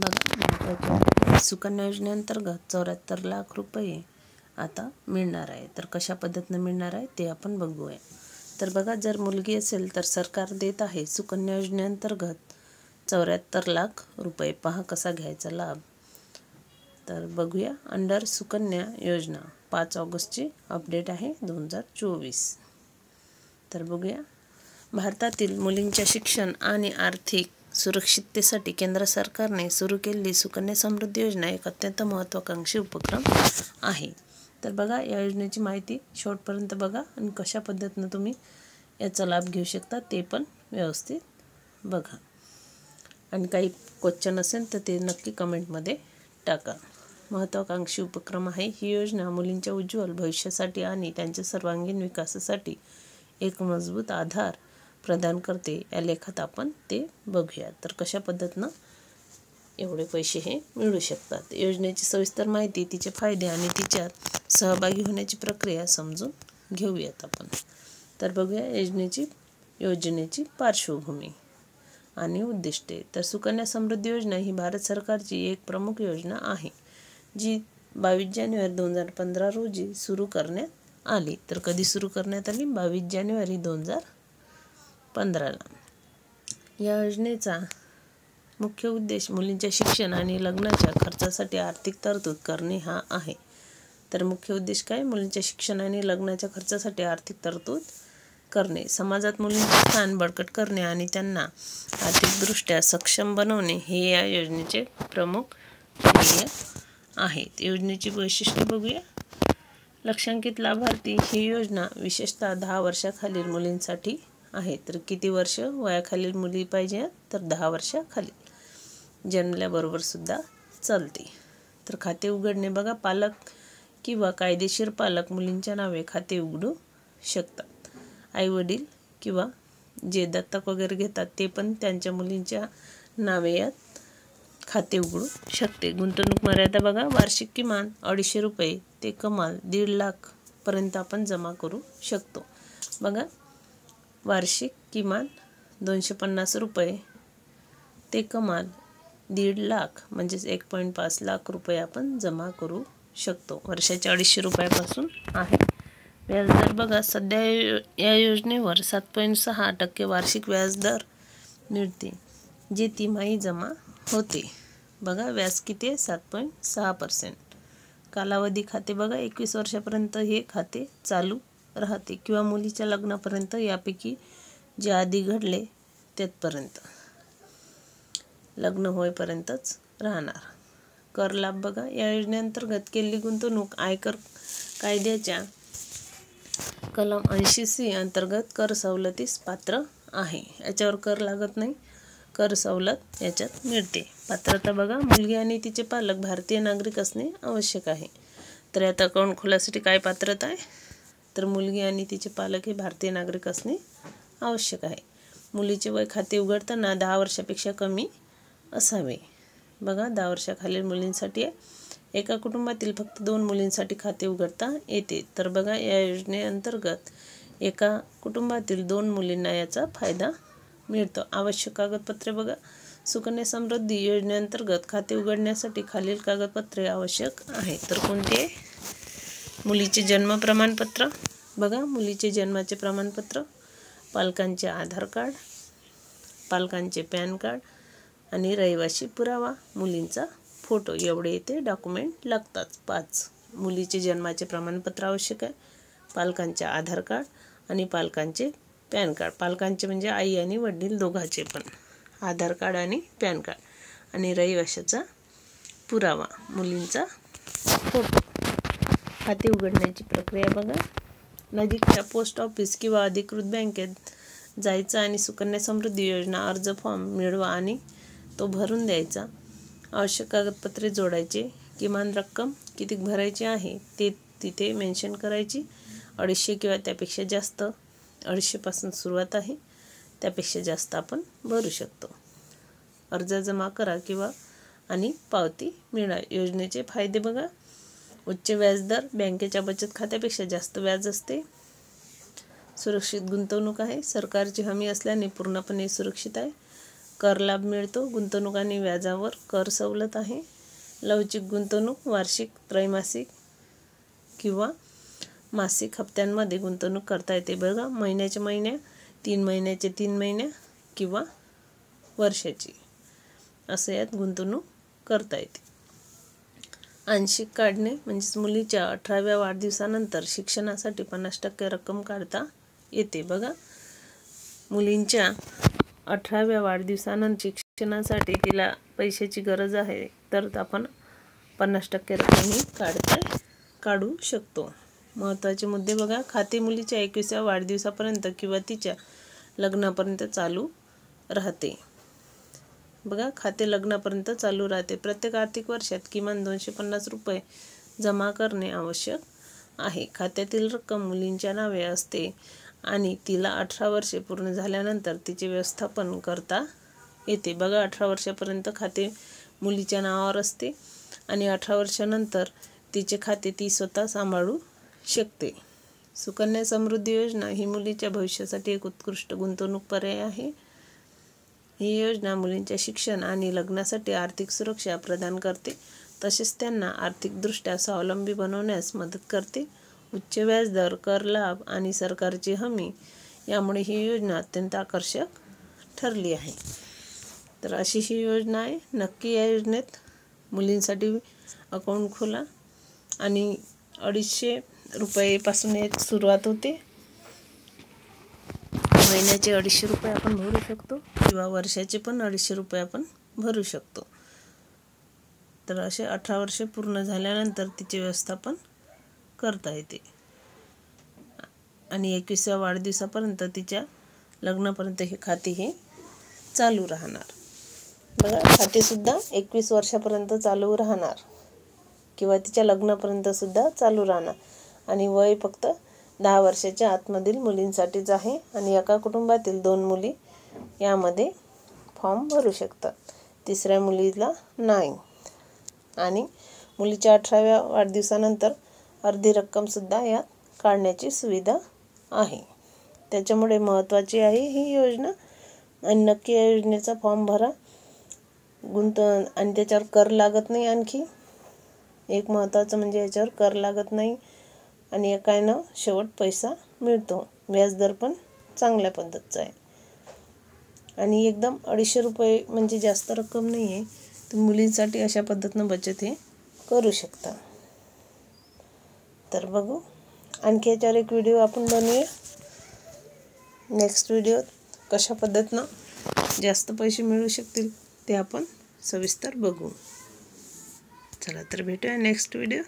बघा महत्त्वाचे सुकन्या योजनेअंतर्गत 74 लाख रुपये आता मिळणार आहे। तर कशा पद्धतीने मिळणार आहे ते आपण बघूया। तर बघा, जर मुलगी असेल तर सरकार देत आहे सुकन्या योजनेअंतर्गत 74 लाख रुपये। पहा कसा घ्यायचा लाभ। तर बघूया, अंडर सुकन्या योजना 5 ऑगस्टची अपडेट आहे 2024। तर बघूया, भारतातील मुलींच्या शिक्षण आणि आर्थिक सुरक्षिततेसाठी केंद्र सरकारने सुरू केलेली सुकन्या समृद्धी योजना एक अत्यंत महत्त्वाकांक्षी उपक्रम आहे। तर बघा, या योजनेची माहिती शेवटपर्यंत बघा आणि कशा पद्धतीने तुम्ही याचा लाभ घेऊ शकता ते पण व्यवस्थित बघा। आणि काही क्वेश्चन असेल तर ते नक्की कमेंटमध्ये टाका। महत्त्वाकांक्षी उपक्रम आहे ही योजना मुलींच्या उज्ज्वल भविष्यासाठी आणि त्यांच्या सर्वांगीण विकासासाठी एक मजबूत आधार प्रदान करते। या लेखात आपण ते बघूया। तर कशा पद्धतीने एवढे पैसे हे मिळू शकतात, योजनेची सविस्तर माहिती, तिचे फायदे आणि तिच्यात सहभागी होण्याची प्रक्रिया समजून घेऊयात आपण। तर बघूया योजनेची पार्श्वभूमी आणि उद्दिष्टे। तर सुकन्या समृद्धी योजना ही भारत सरकारची एक प्रमुख योजना आहे जी 22 जानेवारी 2015 रोजी सुरू करण्यात आली। तर कधी सुरू करण्यात आली? 22 जानेवारी 2015 ला। या योजनेचा मुख्य उद्देश मुलींच्या शिक्षण आणि लग्नाच्या खर्चासाठी आर्थिक तरतूद करणे हा आहे। तर मुख्य उद्देश काय? मुलींच्या शिक्षण आणि लग्नाच्या खर्चासाठी आर्थिक तरतूद करणे, समाजात मुलींचे स्थान बळकट करणे आणि त्यांना आर्थिकदृष्ट्या सक्षम बनवणे हे या योजनेचे प्रमुख ध्येय आहेत। योजनेची वैशिष्ट्ये बघूया। लक्षांकित लाभार्थी ही योजना विशेषतः 10 वर्षाखालील मुलींसाठी आहे। तर किती वर्ष वयाखालील मुली पाहिजे? तर 10 वर्षाखालील, जन्मल्याबरोबर सुद्धा चालते। तर खाते उघडणे बघा, पालक किंवा कायदेशीर पालक मुलींच्या नावे खाते उघडू शकतात। आई वडील किंवा जे दत्तक वगैरे घेतात ते पण त्यांच्या मुलींच्या नावे यात खाते उघडू शकते। गुंतवणूक मर्यादा बघा, वार्षिक किमान 250 रुपये ते कमाल 1.5 लाख पर्यंत आपण जमा करू शकतो। बघा, वार्षिक किमान 250 रुपये ते कमाल 1.5 लाख म्हणजेच 1.5 लाख रुपये आपण जमा करू शकतो। वर्षाचे 250 रुपयापासून आहे। व्याजदर बघा, सध्या या योजनेवर 7.6% वार्षिक व्याजदर मिळते जे तिमाही जमा होते। बघा, व्याज किती आहे? 7.6%। कालावधी खाते बघा, 21 वर्षापर्यंत हे खाते चालू राहते किंवा मुलीच्या लग्नापर्यंत, यापैकी जे आधी घडले तेथपर्यंत, लग्न होईपर्यंतच राहणार। कर लाभ बघा, या योजनेअंतर्गत केलेली गुंतवणूक आयकर कायद्याच्या कलम 80C अंतर्गत कर सवलतीस पात्र आहे। याच्यावर कर लागत नाही, कर सवलत याच्यात मिळते। पात्रता बघा, मुलगी आणि तिचे पालक भारतीय नागरिक असणे आवश्यक आहे। तर यात अकाउंट खोलासाठी काय पात्रता आहे? तर मुलगी आणि तिचे पालक हे भारतीय नागरिक असणे आवश्यक आहे। मुलीचे वय खाते उघडताना 10 वर्षापेक्षा कमी असावे। बघा, 10 वर्षाखालील मुलींसाठी आहे। एका कुटुंबातील फक्त 2 मुलींसाठी खाते उघडता येते। तर बघा, या योजनेअंतर्गत एका कुटुंबातील 2 मुलींना याचा फायदा मिळतो। आवश्यक कागदपत्रे बघा, सुकन्या समृद्धी योजनेअंतर्गत खाते उघडण्यासाठी खालील कागदपत्रे आवश्यक आहेत। तर कोणते? मुलीचे जन्म प्रमाणपत्र बघा, मुलीचे जन्माचे प्रमाणपत्र, पालकांचे आधार कार्ड, पालकांचे पॅन कार्ड आणि रहिवासी पुरावा, मुलींचा फोटो, एवढे इथे डॉक्युमेंट लागतात 5। मुलीचे जन्माचे प्रमाणपत्र आवश्यक आहे, पालकांचे आधार कार्ड आणि पालकांचे पॅन कार्ड। पालकांचे म्हणजे आई आणि वडील दोघांचे पण आधार कार्ड आणि पॅन कार्ड, आणि रहिवाशाचा पुरावा, मुलींचा फोटो। खाते उघडण्याची प्रक्रिया बघा, नजीकच्या पोस्ट ऑफिस किंवा अधिकृत बँकेत जायचं आणि सुकन्या समृद्धी योजना अर्ज फॉर्म मिळवा आणि तो भरून द्यायचा। आवश्यक कागदपत्रे जोडायचे, किमान रक्कम किती भरायची आहे ते तिथे मेन्शन करायची। 250 किंवा त्यापेक्षा जास्त, 250 पासून सुरुवात आहे, त्यापेक्षा जास्त आपण भरू शकतो। अर्ज जमा करा किंवा आणि पावती मिळवा। योजनेचे फायदे बघा, उच्च व्याजदर, बँकेच्या बचत खात्यापेक्षा जास्त व्याज असते, सुरक्षित गुंतवणूक आहे, सरकारची हमी असल्याने पूर्णपणे सुरक्षित आहे, कर लाभ मिळतो. गुंतवणूक आणि व्याजावर कर सवलत आहे. लवचिक गुंतवणूक वार्षिक, त्रैमासिक किंवा मासिक हप्त्यांमध्ये गुंतवणूक करता येते. बघा, महिन्याच्या महिन्या, 3 महिन्याचे 3 महिन्या किंवा वर्षाची असं यात गुंतवणूक करता येते. आंशिक काढणे म्हणजेच मुलीच्या 18व्या वाढदिवसानंतर शिक्षणासाठी 50% रक्कम काढता येते. बघा, मुलींच्या 18व्या वाढदिवसानंतर शिक्षणासाठी तिला पैशाची गरज आहे, तर आपण 50% रक्कम ही काढू शकतो. महत्त्वाचे मुद्दे बघा, खाते मुलीच्या 21व्या वाढदिवसापर्यंत किंवा तिच्या लग्नापर्यंत चालू राहते. बघा, खाते लग्नापर्यंत चालू राहते. प्रत्येक आर्थिक वर्षात किमान 250 रुपये जमा करणे आवश्यक आहे. खात्यातील रक्कम मुलींच्या नावे असते आणि तिला 18 वर्षे पूर्ण झाल्यानंतर तिचे व्यवस्थापन करता येते. बघा, 18 वर्षापर्यंत खाते मुलीच्या नावावर असते आणि 18 वर्षानंतर तिचे खाते ती स्वतः सांभाळू शकते. सुकन्या समृद्धी योजना ही मुलीच्या भविष्यासाठी एक उत्कृष्ट गुंतवणूक पर्याय आहे. ही योजना मुलींच्या शिक्षण आणि लग्नासाठी आर्थिक सुरक्षा प्रदान करते, तसेच त्यांना आर्थिकदृष्ट्या स्वावलंबी बनवण्यास मदत करते. उच्च व्याजदर, कर लाभ आणि सरकारची हमी यामुळे ही योजना अत्यंत आकर्षक ठरली आहे. तर अशी ही योजना आहे. नक्की या योजनेत मुलींसाठी अकाउंट खोला आणि 250 रुपयेपासून याची सुरुवात होते. महिन्याचे 250 रुपये आपण भरू शकतो किंवा वर्षाचे पण 250 रुपये आपण भरू शकतो. तर असे 18 वर्षे पूर्ण झाल्यानंतर तिचे व्यवस्थापन करता येते आणि 21व्या वाढदिवसापर्यंत तिच्या लग्नापर्यंत हे खाते हे चालू राहणार. बघा, खातेसुद्धा 21 वर्षापर्यंत चालू राहणार किंवा तिच्या लग्नापर्यंत सुद्धा चालू राहणार आणि वय फक्त 10 वर्षाच्या आतमधील मुलींसाठीच आहे आणि एका कुटुंबातील 2 मुली यामध्ये फॉर्म भरू शकतात. तिसऱ्या मुलीला नाही. आणि मुलीच्या 18व्या वाढदिवसानंतर अर्धी रक्कमसुद्धा यात काढण्याची सुविधा आहे. त्याच्यामुळे महत्त्वाची आहे ही योजना आणि नक्की या योजनेचा फॉर्म भरा. आणि त्याच्यावर कर लागत नाही. आणखी एक महत्त्वाचं म्हणजे याच्यावर कर लागत नाही आणि एकानं शेवट पैसा मिळतो. व्याजदर पण चांगल्या पद्धतीचा आहे आणि एकदम 250 रुपये म्हणजे जास्त रक्कम नाही आहे. तर मुलींसाठी अशा पद्धतीनं बचत हे करू शकता. तर बघू, आणखी याच्यावर एक व्हिडिओ आपण बनवूया. नेक्स्ट व्हिडिओत कशा पद्धतीनं जास्त पैसे मिळू शकतील ते आपण सविस्तर बघू. चला तर भेटूया नेक्स्ट व्हिडिओ.